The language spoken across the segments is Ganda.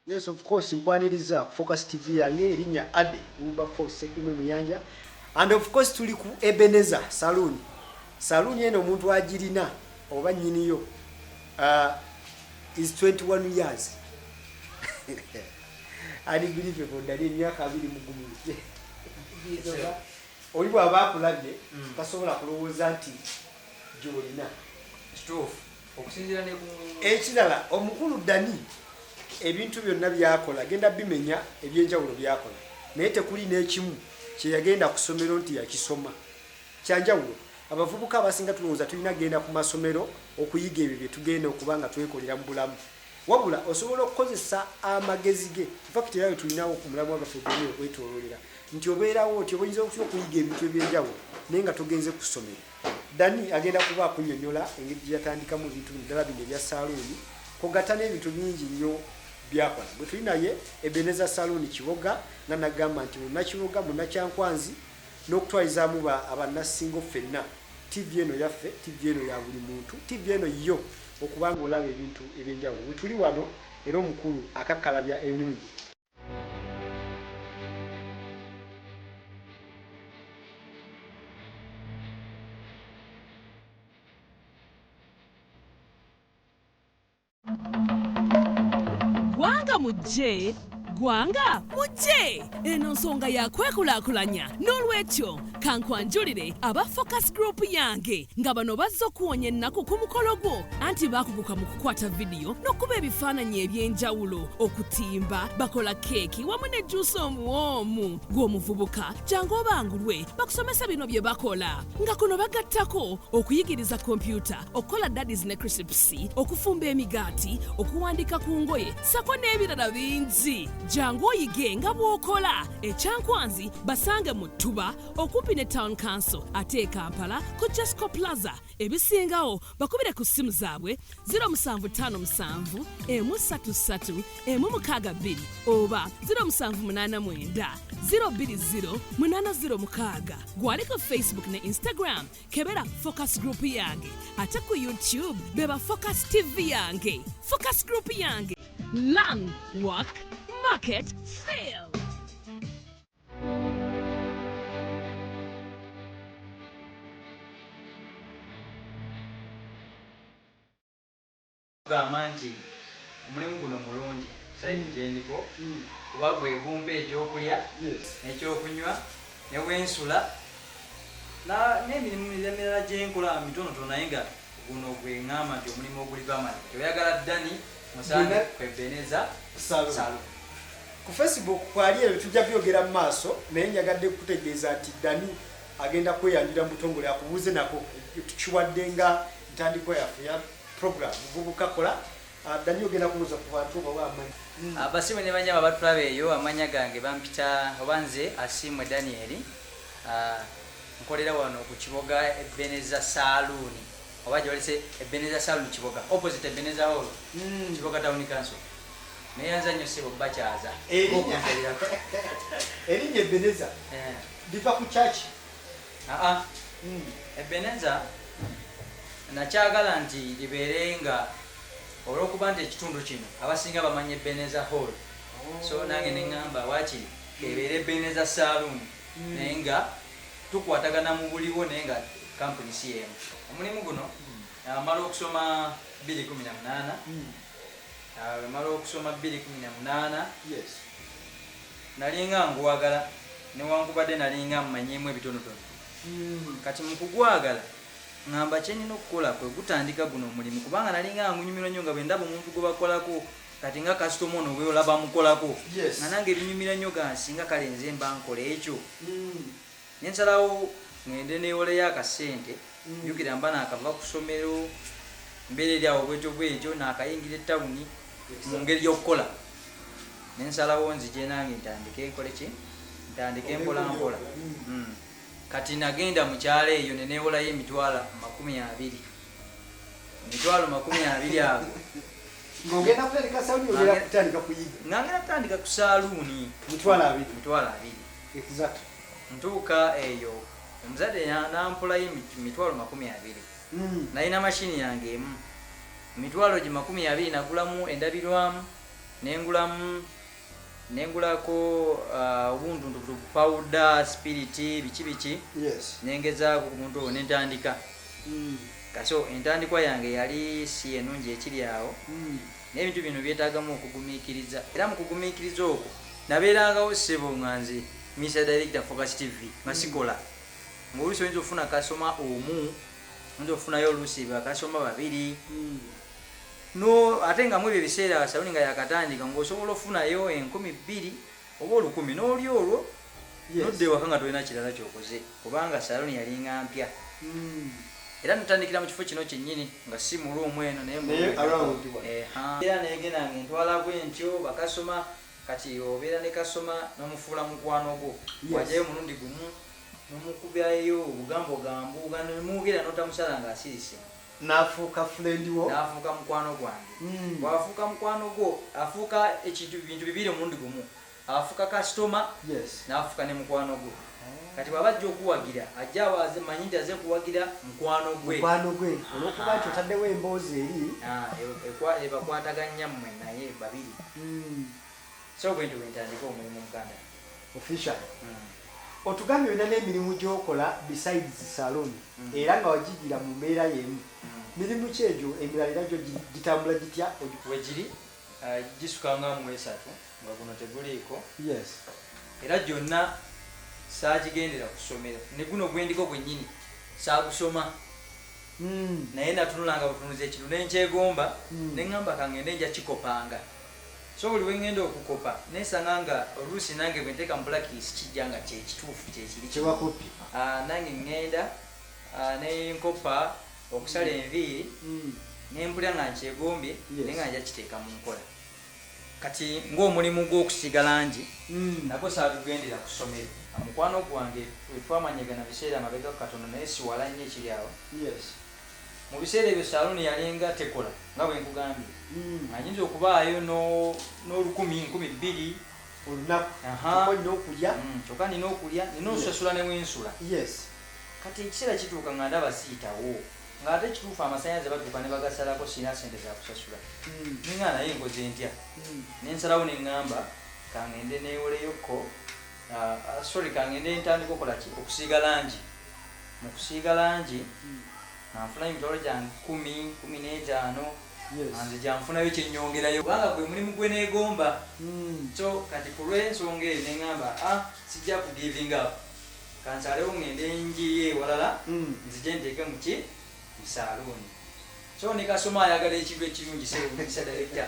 Yes, of course, mbwaniriza Focus TV yange erinnya Ade Umba Force Ekime Muyanja. And of course tuli ku Ebenezer Saloon. Saloon eno omuntu agirina oba nnyiniyo is 21 years. Unbelievable dali emyaka 2 mugumye. Oli bw'aba akulabye tasobola kulowooza nti gy'olina. Kituufu okusinziira ne ku ekirala omukulu Dani ebintu byonna byakola genda bimenya ebyenjawulo byakola naye tekuli n'ekimu kye yagenda ku ssomero nti yakisoma kyanjawulo. Abavubuka abasinga tulowooza tulina genda ku masomero okuyiga ebyo bye tugenda okuba nga twekolera mu bulamu, wabula osobola okukozesa amagezi ge. Fact era tulinawo ku mulamu wagaffe gwenyewe okwetooloolera nti obeerawo oti oyinza okuyiga ebintu ebyenjawulo naye nga togenze ku ssomero. Dani agenda kuba akunnyonnyola engeri gye yatandikamu ebintu ddala bino ebya saluuni kogata n'ebintu bingi nnyo byakola. Bwe tuli naye Ebenezer Saloon Kiboga n'anagamba nti munnakiboga munnakyankwanzi n'okutwalizaamu abannasingo ffenna. TV eno yaffe, TV eno ya buli muntu, TV eno yo okubanga olaba ebintu ebyenjawulo. Bwe tuli wano era omukulu akakkalabya ennungi. Gwanga mujje, gwanga mujje, eno nsonga yakwekulakulanya. N'olwekyo kankwanjulire aba Focus Group yange nga bano bazze okuwonya ennaku ku mukolo gwo anti baakuguka mu kukwata vidiyo n'okuba ebifaananyi eby'enjawulo, okutimba, bakola keeki wamu ne juice omuwoomu. Gw'omuvubuka jangu obangulwe bakusomesa bino bye bakola, nga kuno bagattako okuyigiriza kompyuta, okukola daddies ne crisps, okufumba emigaati, okuwandika ku ngoye sako n'ebirala bingi. Jangu oyige nga bw'okola. Ekyankwanzi basange mu Ttuba okumpi ne Town Council ate e Kampala ku Jesco Plaza. Ebisingawo bakubire ku ssimu zaabwe 0757 133 162 oba 0789 020 806. Gwali ku Facebook ne Instagram kebera Focus Group yange, ate ku YouTube beba Focus TV yange. Focus Group yange, learn, work, market, sale. gamba nti omulimu guno mulungi saidi gyendiko kuba gwegumba ekyokulya n'ekyokunywa ne wensula n'emirimu emirala gyenkola mitonotono naye nga guno gweŋŋamba nti omulimu oguliko amani. Tewayagala Dani musange ku Ebenezer Saloon. Ku Facebook kwali ebyo tujja byogera mu maaso naye njagadde kutegeeza nti Dani agenda kweyanjira mu butongole akubuuze nako tukiwadde nga ntandikwa yaffe ya program bubuka kola. Dani ogenda kubuuza ku bantu oba amanyi abasimu ne banyama batulaba eyo amanya gange bampita oba nze Asiimwe Daniel, nkolera wano ku Kiboga Ebenezer Saloon oba gyolese Ebenezer Saloon Kiboga opposite Ebenezer Hall Kiboga Town Council. Neyanza nnyo sebo bakyaza erinnya Ebenezer liva ku church. Ebenezer nakyagala nti libeere nga olw'okuba nti ekitundu kino abasinga bamanya Ebenezer Hall, so nange neŋŋamba waakiri ebeere Ebenezer Saloon naye nga tukwatagana mu buliwo naye nga kampuni si emu. Omulimu guno amala okusoma 2018 amala okusoma 2018 nalinga nguwagala newankubadde nalinga mmanyiemu ebitonotono. Kati mu kugwagala ngamba kyenina okukola kwe gutandika guno omulimu kubanga nalinga ngunyumira nnyo nga bwe ndaba omuntu gwe bakolako kati nga kasitoma ono bwe olaba mukolako nga nange ebinyumira nnyo gansinga kale nze mba nkola ekyo. Nensalawo ngende neewoleyo akasente jjukira mba naakava ku ssomero mbeera eri awo bwetyo bwetyo naakayingira ettawuni mu ngeri y'okukola. Nensalawo nzije nange ntandike nkole ki ntandike mpolampola. Kati nagenda mu kyalo eyo neneewolayo emitwalo 20. Emitwalo 20 ago ng'ogenda kutandika Saloon ogenda kutandika kuyiga nga ngenda kutandika ku Saloon mitwalo 20. Exact. Ntuuka eyo omuzadde nampolayo emitwalo 20. Nalina mashini yange emu emitwalo gi 20 nagulamu endabirwamu nengulako obuntuntu powder spirit biki yes nengezaako ku muntu nentandika kaso entandikwa yange yali si enungi ekiri awo n'ebintu bino byetaagamu okugumiikiriza era mu kugumiikiriza okwo nabeerangawo ssebo nga nze Mr. Director Focus TV nga sikola ng'oluusi oyinza ofuna kasoma omu oyinza ofunayo oluusi bakasoma babiri no ate nga mu ebyo ebiseera saluni nga yakatandika ng'osobola ofunayo 2,000 oba 1,000 n'oli olwo nodde waka nga tolina kirala kyokoze kubanga saluni yalinga mpya era natandikira mu kifo kino kyennyini nga si mu luumu eno naye era negenda ngentwala bwentyo bakasoma kati obeera ne kasoma n'omufuula mukwano gwo wajayo mulundi gumu n'omukubyayo obugambogambo nemwogera n'otamusala ng'asirise n'afuuka friend wo n'afuuka mukwano gwange bw'afuuka mukwano gwo afuuka bintu bibiri omulundi gumu afuuka kasitoma n'afuuka ne mukwano gwo kati bw'aba ajja okuwagira ajja awaze manyi nti aze kuwagira mukwano gwe olwokuba nti otaddewo emboozi eri ebakwataganya mmwe naye babiri so bwentyo bwentandika omulimu muganda official otugambye olina n'emirimu gy'okola besides salon era nga wagigira mu mbeera y'emu mirimu ki egyo emirala era gyo gitambula gitya wegiri gisukanga mu esatu nga guno teguliiko yes era gyonna saagigendera ku ssomero ne guno gwendiko gwennyini saagusoma naye natunulanga butunuzi ekiru nenkyegomba neŋŋamba kangende nja kikopanga so buli wengenda okukopa nesanga nga oluusi nange bwenteeka mu blacklist kijja nga kyekituufu kyekiri kyewakopi nange ŋŋenda nenkopa okusala enviiri nempulira nga nkyegombye naye nga nja kiteeka mu nkola kati ng'omulimu gw'okusiga langi nagwo saagugendera ku ssomero mukwano gwange wetwamanyagana biseera mabega katono naye siwala nnyo ekiri awo mu biseera ebyo saloni yalinga tekola nga bwe nkugambye anyinza okubaayo n'1,000-2,000 olunaku kyokka nina okulya nina osusasula newensula kati ekiseera kituuka nga ndaba siitawo ng'ate kituufu amasannyalaze batuuka ne bagasalako sirina sente za kusasula ninga naye nkoze ntya nensalawo neŋŋamba kangende neewoleyokko kangende ntandika okolaki okusiiga langi mu kusiiga langi nanfunayo emitwalo gyange 10-15 anze gyanfunayo kyenyongerayo kubanga gwe mulimu gwe neegomba so kati ku lw'ensonga eyo neŋŋamba sijja kugivinga up kansalewo ngende njiye ewalala nzije nteeke muki musaluni so nekasoma ayagala ekintu ekirungi Mr. Director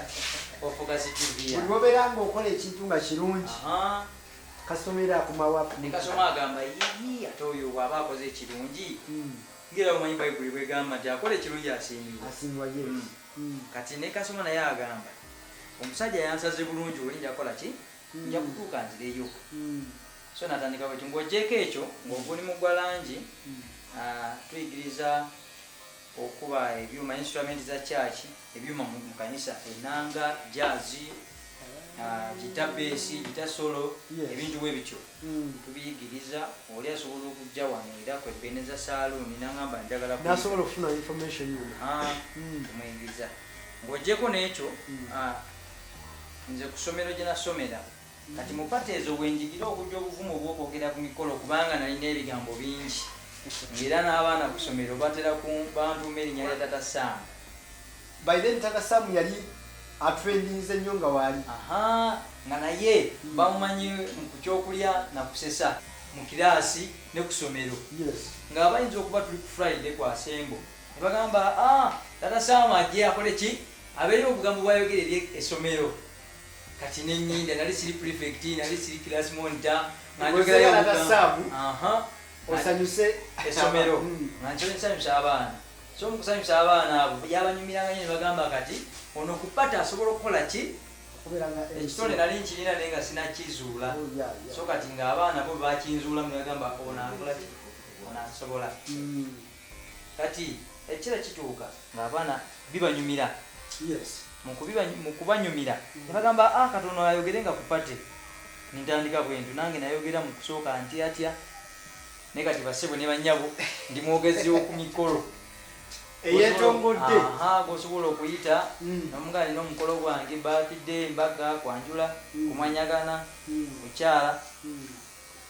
of Focus TV buli obeera ng'okola ekintu nga kirungi kasomera akumawa nekasoma agamba ate oyo bw'aba akoze ekirungi ngera omanyi bayibuli bwegamba nti akola ekirungi asiimibwa kati nekasoma naye agamba omusajja yansaze bulungi oli nja kukola ki nja kutuuka nzireyo so natandika bwekyo ng'oggyeko ekyo ng'omulimu gwa langi tuyigiriza okuba ebyuma instrument za church ebyuma mu kanisa enanga jazzi gita besi gita solo ebintu bwe bityo tubiyigiriza oli asobola okujja wano era kwebeneza saluni nangamba njagala nasobola okufuna information kumuyigiriza ng'oggyeko n'ekyo nze ku ssomero gye nasomera kati mupate ezo bwenjigira okujja obuvumu obwokwogera ku mikolo kubanga nalina ebigambo bingi era n'abaana ku ssomero batera bantuuma erinnya lya Tata Sam. By then Tata Sam yali atrendinze nnyo nga waali nga naye bamumanyi ku kyokulya nakusesa mu kiraasi ne ku ssomero nga bayinza okuba tuli ku Friday ku asembo ne bagamba Tata Sam ajje akole ki abeeyo obugambo bwayogera eri essomero kati nennyinda nali siri prefect nali siri class monitor ng'ayogerayo Tata Sam osanyuse essomero nga nkyo nsanyusa abaana so mu kusanyusa abaana abo yabanyumiranga nyo ne bagamba kati ono kupata asobola okukola ki ekitone nali nkirina naye nga sinakizuula so kati ng'abaana bo bakinzuulamu ne bagamba ono akola ki ono asobola kati ekira kituuka ng'abaana bibanyumira mu kubanyumira ne bagamba katono ayogere nga kupate nintandika bwentu nange nayogera mu kusooka atya naye kati basebo ne bannyabo ndi mwogezi w'oku mikolo eyetongodde gosobola okuyita nomuga alina omukolo gwange birthday mbaga kwanjula kumanyagana mukyala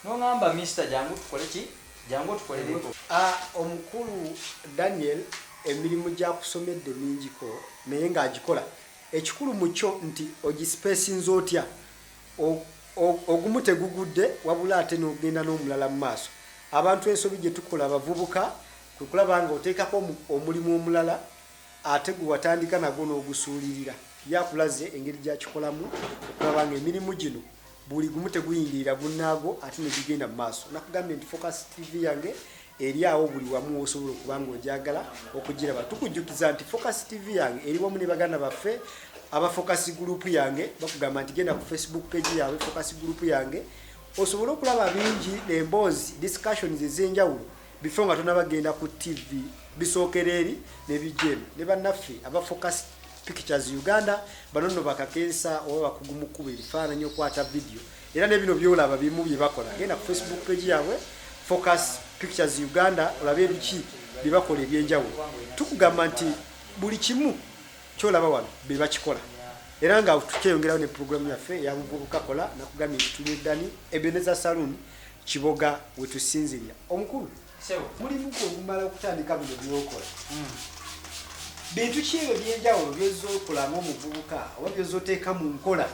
nongamba Mr. jangu tukole ki jangu tukolereko. Omukulu Daniel emirimu gyakusomedde mingiko naye ng'agikola ekikulu mu kyo nti ogispacinze otya ogumu tegugudde wabula ate n'ogenda n'omulala mu maaso. Abantu ensobi gye tukola abavubuka kwe kulaba nga oteekako omulimu omulala ate gwe watandika nagwo n'ogusuulirira yakulaze engeri gyakikolamu okulaba nga emirimu gino buli gumu teguyingirira gunnaago ate ne gigenda mu maaso. Nakugambye nti Focus TV yange eri awo buli wamu osobola okuba nga ogyagala okugiraba. Tukujjukiza nti Focus TV yange eri wamu ne baganda baffe aba Focus Group yange bakugamba nti genda ku Facebook page yaabwe Focus Group yange osobola okulaba bingi emboozi discussions ez'enjawulo before nga tonabagenda ku TV bisookera eri ne bijjemu ne bannaffe aba Focus Pictures Uganda bano nno bakakensa oba bakugumukuba ebifaananyi okwata video era ne bino byolaba bimu bye bakola. Genda ku Facebook page yaabwe Focus Pictures Uganda olabe ebiki bye bakola ebyenjawulo. Tukugamba nti buli kimu kyolaba wano be bakikola era nga tukyeyongerawo ne programu yaffe yabuvubuka kola nakugambye nti tuli Dani Ebeneza Saloon Kiboga wetusinzirya. Omukulu mulimu gwo ogumala okutandika bino byokola bintu ki ebyo ebyenjawulo byozookola ng'omuvubuka oba byozooteeka mu nkola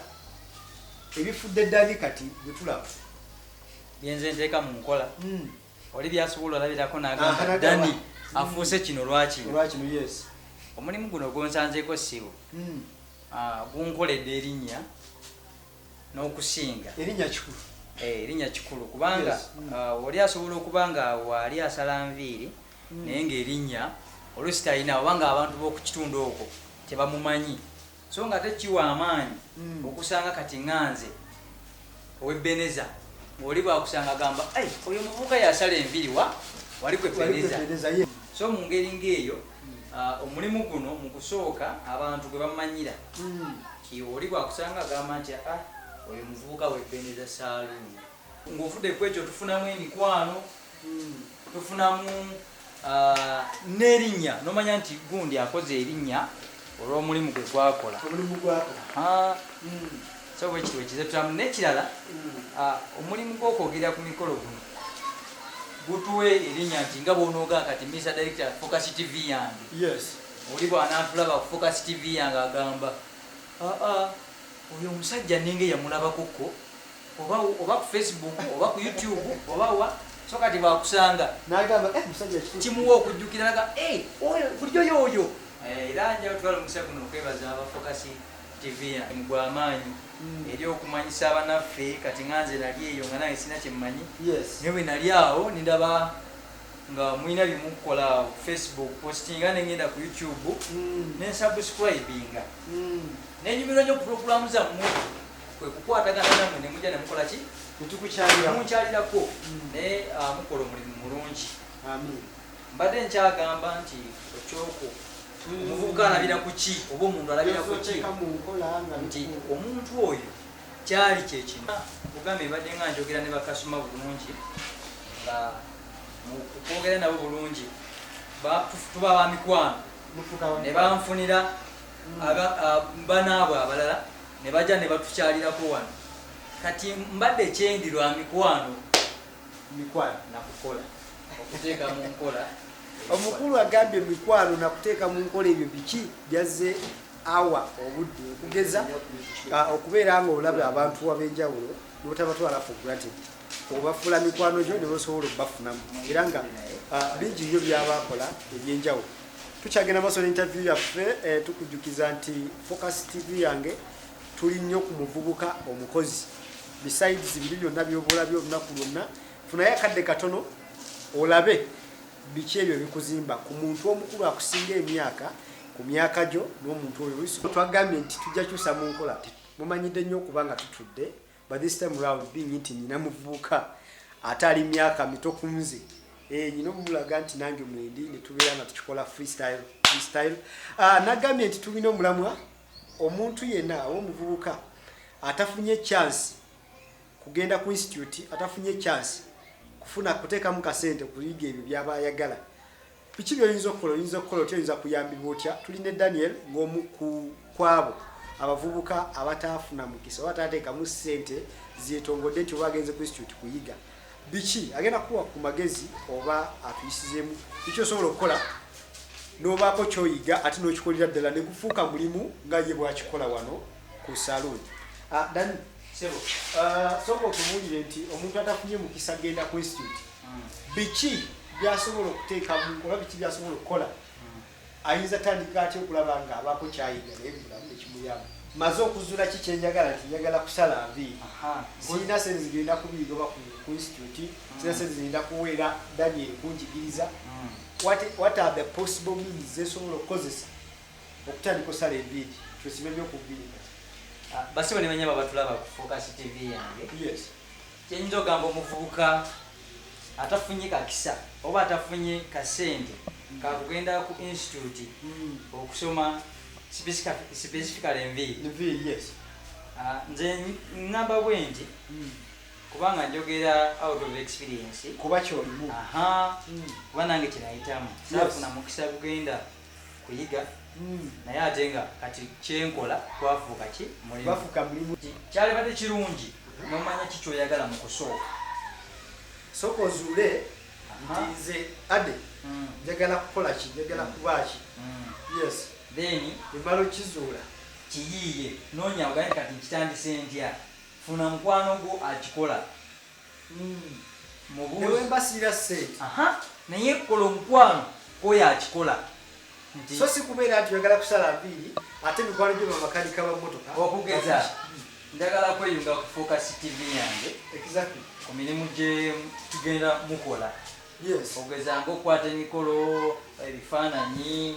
ebifudde Dani kati bwetulaba byenze nteeka mu nkola oli byasobola olabirako n'agamba Dani afuuse kino lwakino. Yes, omulimu guno gonsanzeeko siwo gunkoledde erinnya n'okusinga erinnya kikulu kubanga oli asobola okuba nga waali asala nviiri naye ng'erinnya oluusi talina obanga abantu b'okukitundu okwo tebamumanyi so nga tekiwa amaanyi okusanga kati ŋŋanze ow'Ebeneza oli bwakusanga agamba oyo muvubuka yasala enviiri wali ku Ebeneza. So mu ngeri ng'eyo omulimu guno mu kusooka abantu gwe bamanyira oli bwakusanga agamba nti oyo muvubuka w'Ebeneza Saloon ng'ofudde ku ekyo tufunamu emikwano tufunamu n'erinnya nomanya nti gundi akoze erinnya olw'omulimu gwe gwakola so bwe kitwe kizetulamu n'ekirala omulimu gw'okwogera ku mikolo guno gutuwe erinnya nti nga bw'onooga kati Mr. Director Focus TV yange oli bw'anaatulaba ku Focus TV yange agamba oyo omusajja nenge yamulabakokko oba ku Facebook oba ku YouTube oba wa so kati bwakusanga n'agamba kimuwa okujjukira naga oyo bulijjo yoyo era njawo twala omukisa guno okwebaza aba Focus TV yange gw'amaanyi eri okumanyisa abanaffe kati ŋŋanze nali eyo nga nange sina kyemmanyi naye bwe nali awo nindaba nga mulina bimukukola ku Facebook postinga nengenda ku YouTube nensubscribinga nenyumirwa nnyo ku puroguramu zammwe kwe kukwatagana nammwe ne mujja ne mukola ki mukyalirako naye mukola omulimu mulungi. Mbadde nkyagamba nti ekyoko omuvubuka alabira ku ki oba omuntu alabira ku ki nti omuntu oyo kyali kyekino kugambe mbadde nga njogera ne bakasoma bulungi nga mu kwogera nabo bulungi tuba bamikwano ne banfunira banaabwe abalala ne bajja ne batukyalirako wano kati mbadde kyendi lwa mikwano nakukola okuteeka mu nkola. Omukulu agambye mikwano nakuteeka mu nkola ebyo biki byazze awa obudde okugeza okubeera nga olaba abantu ab'enjawulo n'otabatwala for granted obafuula mikwano gyo ne basobola okubafunamu era nga bingi nnyo byabakola ebyenjawulo. Tukyagenda maaso n'interview yaffe tukujjukiza nti Focus TV yange tuli nnyo ku muvubuka omukozi besides biri byonna by'oboolabyo olunaku lwonna funayo akadde katono olabe biki ebyo bikuzimba ku muntu omukulu akusinga emyaka ku myaka gyo n'omuntu oyo twagambye nti tujja kyusa mu nkola mumanyidde nnyo okuba nga tutudde but this time round being nti nina muvubuka ate ali myaka mito ku nze nyina omulaga nti nange mwendi ne tubeera nga tukikola freestyle nagambye nti tulina omulamwa omuntu yenna omuvubuka atafunye chance kugenda ku institute atafunye chance kufuna kuteekamu kasente kuliga ebyo byaba ayagala biki by'oyinza okukola otyoyinza kuyambibwa otya tulina Daniel ng'omu kwabo abavubuka abataafuna mukisa oba ataateekamu ssente zeetongodde nti oba agenze ku institute kuyiga biki agenda kuwa ku magezi oba atuyisizeemu biki osobola okukola n'obaako kyoyiga ate n'okikolera ddala ne gufuuka mulimu nga ye bw'akikola wano ku saloon. Dani sooka otubuulire nti omuntu atafunye mukisa agenda ku institute biki byasobola okuteekamu oba biki byasobola okukola ayinza tandika atya okulaba nga abaako kyayiga naye bulamu nekimuyamba maze okuzuula ki kyenjagala nti njagala kusala nviiri sirina sente zigenda kubiyiga oba ku institute sirina sente zigenda kuweera Daniel kunjigiriza what are the possible means zesobola okukozesa okutandika osala enviiri kyosiba ebyokuviiri basibo ne banyama batulaba ku Focus TV yange yes kyenyinza ogamba omuvubuka atafunye kakisa oba atafunye kasente kakugenda ku institute okusoma specifically enviiri yes nze ngamba bwenti kubanga njogera out of experience kuba kyolimu kuba nange kinayitamu saafuna mukisa kugenda kuyiga naye ate nga kati kyenkola twafuuka ki mulimu kyalibadde kirungi nomanya ki kyoyagala mu kusooka sooka ozuule nti nze ade njagala kukola ki njagala kuba ki yes then emala okizuula kiyiiye noonya ogaye kati nkitandise ntya funa mukwano gwo akikola newembasiira ssente naye kola omukwano koyo akikola so si kubeera nti oyagala kusala nviiri ate mikwano gyo bamakanika bammotoka okugeza njagala kweyunga ku Focus TV yange exactly ku mirimu gye tugenda mukola yes ogeza ng'okukwata emikolo ebifaananyi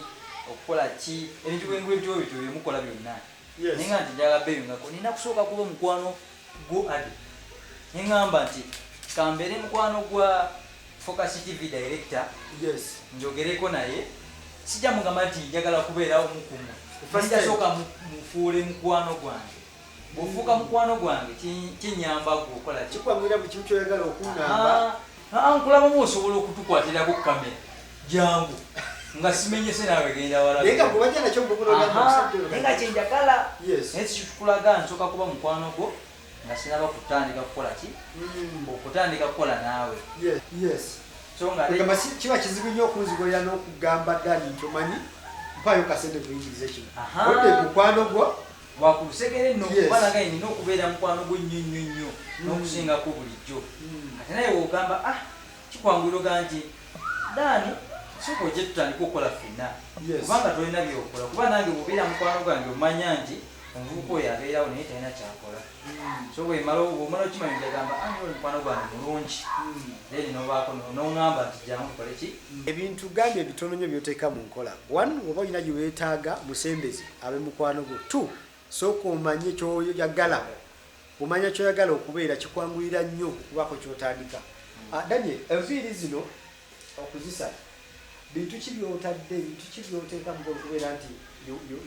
okukola ki ebintu bwengwebityo bityo byemukola byonna naye nga nti njagala beeyungako nina kusooka kuba omukwano gwo ade neŋŋamba nti kambeere mukwano gwa Focus TV director yes njogereko naye sijja mugamba nti njagala kubeera omukumu njasooka mufuule mukwano gwange bw'ofuuka mukwano gwange kinyamba kukola kikwamira buli kimu kyoyagala okuŋŋamba nkulabamu osobola okutukwatirako kamera jangu nga simenyese naawe genda walaye nga kyenjagala naye sikikulaga nsooka kuba mukwano gwo nga sinaba kutandika kukola ki okutandika kukola naawe kiba kizibu nnyo okunzigolera n'okugamba Dani nti omanyi mpaayo kasente kuyingirize kino odde mukwano gwo wakulusegere nno okubanaga nina okubeera mukwano gwo nnyo nnyo nnyo n'okusingako bulijjo ate naye wogamba kikwanguyira nti Dani sooka ojje tutandika okukola ffenna kubanga tolina byokola kuba nange bwobeera mukwano gwange omanya nti omuvubuka oyo abeerawo naye talina kyakola so bwomala okimanya njagamba mukwano gwange mulungi then nobaako noŋŋamba nti jangu tukole ki ebintu gambye ebitono nnyo byoteeka mu nkola one oba olina gye weetaaga musembezi abe mukwano gwo two sooka omanye kyoyagala omanya kyoyagala okubeera kikwanguyira nnyo okubaako kyotandika Daniel enviiri zino okuzisala bintu ki byotadde bintu ki byoteeka mu okubeera nti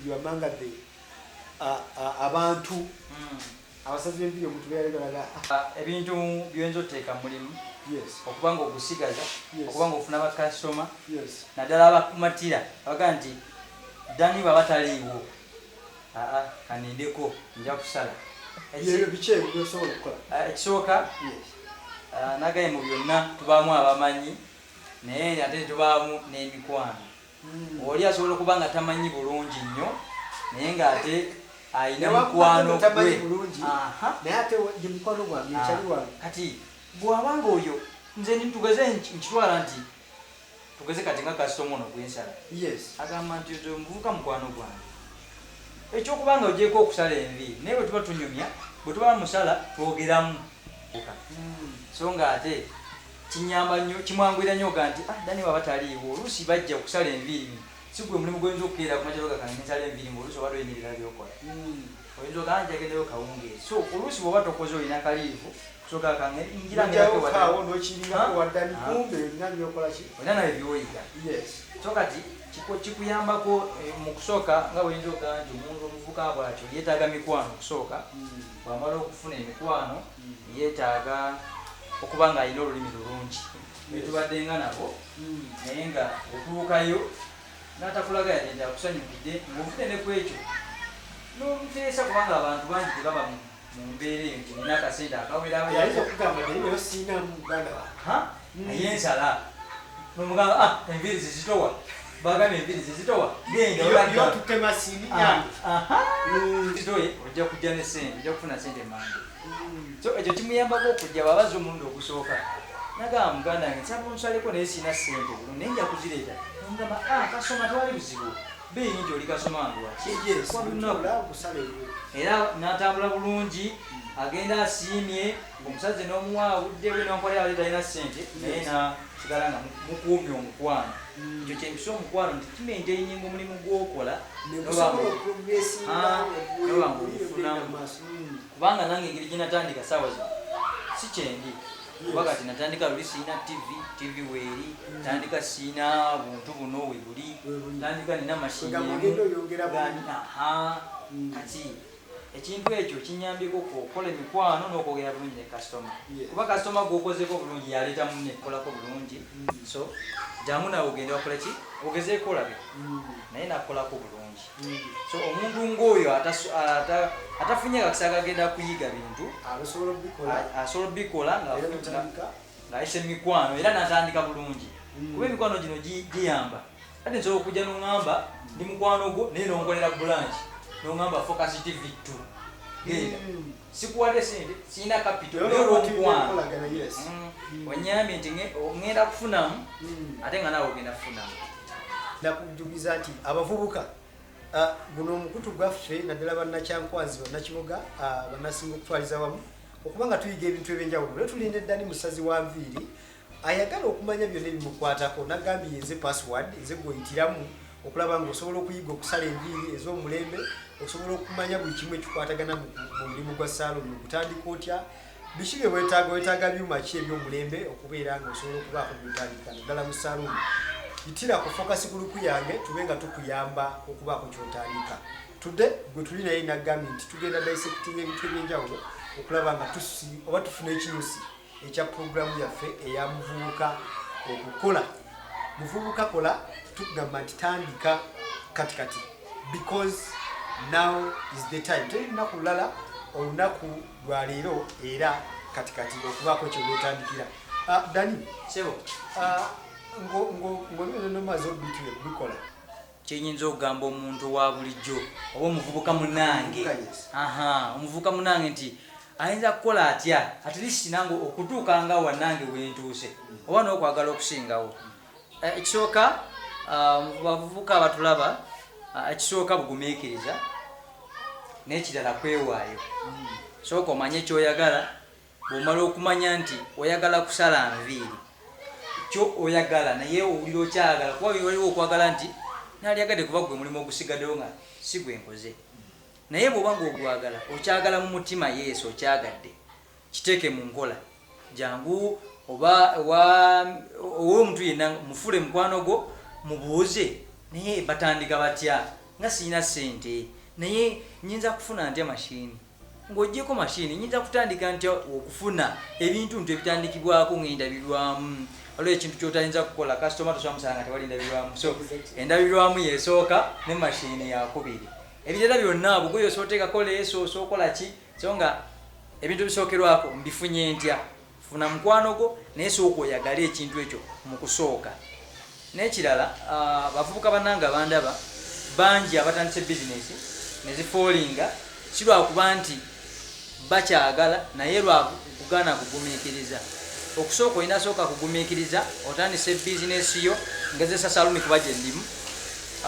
yuamangadde abantu abasazi b'enviiri omuntu beyalegaga ebintu byoyinza oteeka mulimu okubanga ogusigaza okubanga ofuna bakasitoma naddala abakumatira abaga nti Dani baba taliiwo kanindeko nja kusala ekisooka nagaye mu byonna tubaamu abamanyi naye ate tubaamu n'emikwano oli asobola okuba nga tamanyi bulungi nnyo naye ng'ate ayina mukwano kati bw'abanga oyo nze tugeze nkitwala nti tugeze kati nga kasitoma ono gwensala agamba nti ozo muvubuka mukwano gwange ekyokubanga ogyeko okusala enviiri naye bwe tuba tunyumya bwe tuba musala twogeramu so nga ate kinyamba nnyo kimwanguyira nnyo ga nti Dani baba taliiwo oluusi bajja okusala enviiri si gwe mulimu gwoyinza okukeera ku makyaga kange nsala enviiri ngaoluusi oba lwenyirira byokola oyinza ogaa njagendeyo kawungeezi so oluusi bwoba tokoze olina kaliivu kusooka kange olina nawe byoyiga so kati kikuyambako mu kusooka nga bweyinza ogaa nti omuntu omuvubuka bwatyo yeetaaga mikwano okusooka bwamala okufuna emikwano yeetaaga okuba nga alina olulimi lulungi betubaddenga nabo naye nga otuukayo n'atakulaga yagenda akusanyukidde ng'ovudde ne ku ekyo n'omuteesa kubanga abantu bangi tebaba mu mbeera eyo nti nina akasente akawera naye ensala nomugamba enviiri zizitowa bagamba enviiri zizitowa zitoye ojja kujja ne sente ojja kufuna sente mange so ekyo kimuyambako okujja babaza omulundi ogusooka nagamba muganda wange nsaba onsaleko naye sina sente bulo naye nja kuzireeta nomugamba kasoma tewali buzibu beyingi oli kasoma wangewalunaku era n'atambula bulungi agenda asiimye omusaze n'omuwa budde bwe nonkolera ali talina sente naye nasigala nga mukuumye omukwano ekyo kyempisa omukwano nti kimaintaininga omulimu gwokola nobanga ogufunamu kubanga nange engeri ginatandika saawa zino si kyendi kuba kati natandika luli siina tv weeri tandika siina buntu buno we buli tandika nina mashini kati ekintu ekyo kinyambyeko okukola emikwano n'okwogera bulungi ne kasitoma kuba kasitoma gwokozeko bulungi yaleeta munne kukolako bulungi so jangu nawe ogenda wakola ki ogezeeko olabe naye nakolako bulungi so omuntu ng'oyo atafunye kakisa kagenda kuyiga bintu asobola obikola ng'ayisa emikwano era natandika bulungi kuba emikwano gino giyamba ate nsobola okujja n'oŋŋamba ndi mukwano gwo naye nonkolera bulanki nongamba focus TV 2 genda sikuwadde sente sina capital olwomukwano wanyambye nti ngenda kufunamu ate nga nawe ogenda kufunamu nakujugiza nti abavubuka guno omukutu gwaffe naddala bannakyankwanzi bannakibuga bannasinga okutwaliza wamu okuba nga tuyiga ebintu ebyenjawulo lwe tulinda eddani musazi wa nviiri ayagala okumanya byonna ebimukwatako nagambye yenze password nze gwoyitiramu okulaba nga osobola okuyiga okusala enviiri ez'omulembe osobola okumanya buli kimu ekikwatagana mu mulimu gwa saaloni ogutandika otya biki bye weetaaga byuma ki ebyomulembe okubeera nga osobola okubaako byotandika naddala mu saaloni yitira ku focus gulupu yange tube nga tukuyamba okubaako kyotandika tudde gwe tuli naye nagambye nti tugenda dissecting ebintu ebyenjawulo okulaba nga oba tufuna ekinyusi ekya puroguramu yaffe eya muvubuka okukola muvubuka kola tugamba nti tandika katikati because now is the time teri lunaku lulala olunaku lwaleero era katikati okubaako kyewetandikira dani sebo ng'olinomaze obitu ebikola kyenyinza okugamba omuntu wa bulijjo oba omuvubuka munange omuvubuka munange nti ayinza kukola atya at least nange okutuuka nga wanange wentuuse oba n'okwagala okusingawo ekisooka bavubuka abatulaba ekisooka bugumiikiriza n'ekirala kwewaayo sooka omanye ekyoyagala bw'omala okumanya nti oyagala kusala nviiri kyo oyagala naye owulira okyagala kuba waliwo okwagala nti nalyagadde kuba gwe mulimu ogusigaddewo nga si gwe nkoze naye bw'oba nga ogwagala okyagala mu mutima yesu okyagadde kiteeke mu nkola jangu oba omuntu yenna mufule mukwano gwo mubuuze naye batandika batya nga sirina sente naye nyinza kufuna ntya mashini ng'oggyeko mashini nyinza kutandika ntya okufuna ebintu nti ebitandikibwako ng'endabirwamu waliwo ekintu kyotayinza kukola kasitoma tosobola musala nga tewali ndabirwamu so endabirwamu yesooka ne mashini yakubiri ebirala byonna bugoyo osooteekako leeso osookola ki so nga ebintu bisookerwako mbifunye ntya funa mukwano gwo naye sooka oyagala ekintu ekyo mu kusooka n'ekirala bavubuka bannange abandaba bangi abatandise bizinesi nezifoolinga si lwakuba nti bakyagala naye lwakugaana kugumiikiriza okusooka olina sooka kugumiikiriza otandise bizinesi yo ngezesa saluni kuba gye ndimu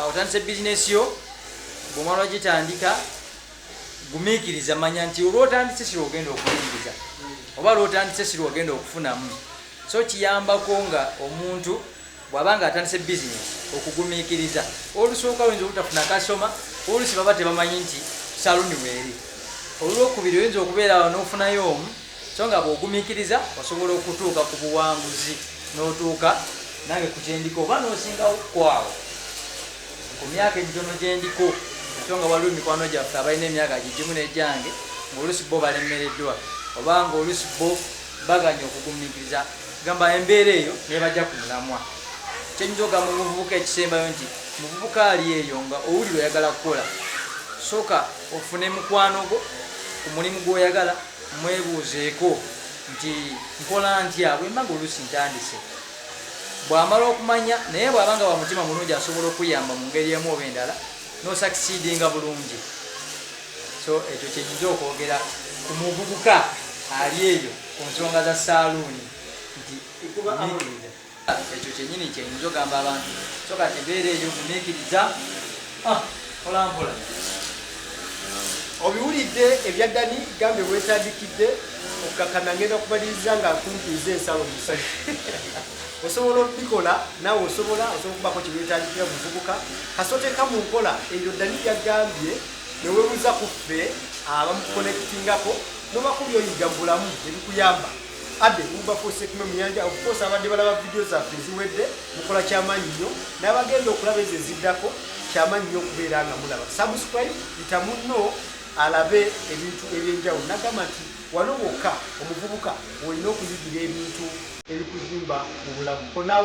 otandise bizinesi yo bw'omala ogitandika gumiikiriza manya nti olwotandise sirwa ogenda okuyingiza oba lwotandise sirwa ogenda okufunamu so kiyambako nga omuntu bw'abanga atandise bizinesi okugumiikiriza olusooka oyinza obutafuna kasoma olusi baba tebamanyi nti saluni weeri olwokubiri oyinza okubeera awo n'ofunayo omu so nga bw'ogumiikiriza osobola okutuuka ku buwanguzi n'otuuka nange ku kyendiko oba n'osingawo kwawo ku myaka emitono gyendiko so nga waliwo emikwano gyaffe abalina emyaka gigimu n'egyange ng'olusi bo balemereddwa oba ng'olusi bo baganya okugumiikiriza gamba embeera eyo nebajja ku mulamwa. Kyenyinza ogamba omuvubuka ekisembayo nti muvubuka ali eyo nga owulira oyagala kukola, sooka ofune mukwano gwo ku mulimu gw'oyagala, mwebuuzeeko nti nkola ntya bwe mba nga oluusi ntandise. Bw'amala okumanya naye bw'abanga wa mutima mulungi asobola okuyamba mu ngeri emu oba endala n'osakisidinga bulungi. So ekyo kyenyinza okwogera ku muvubuka ali eyo ku nsonga za saaluuni nti gumiikiriza. Ekyo kyenyini kyenyinza ogamba abantu, soka embeera eyo gumiikiriza, mpola mpola. Obiwulidde ebya Dani gambe bwetandikidde okukakana ngenda kubaliriza nga akumpiiza ensalo musajja. Osobola okubikola naawe osobola okubako kyewetandikira muvubuka kasoteeka mu nkola eyo Dani byagambye newebuuza ku ffe abamukukonekitingako nobakubi oyiga mu bulamu ebikuyamba. Ade ubafuse kume muyanja of course abadde balaba video zaffe ziwedde mukola kyamaanyi nnyo n'abagenda okulaba ezo eziddako kyamaanyi nnyo okubeera nga mulaba. Subscribe itamunno alabe ebintu ebyenjawulo. Nagamba nti wano wokka omuvubuka olina okuyigira ebintu ebikuzimba mu bulamu. For now,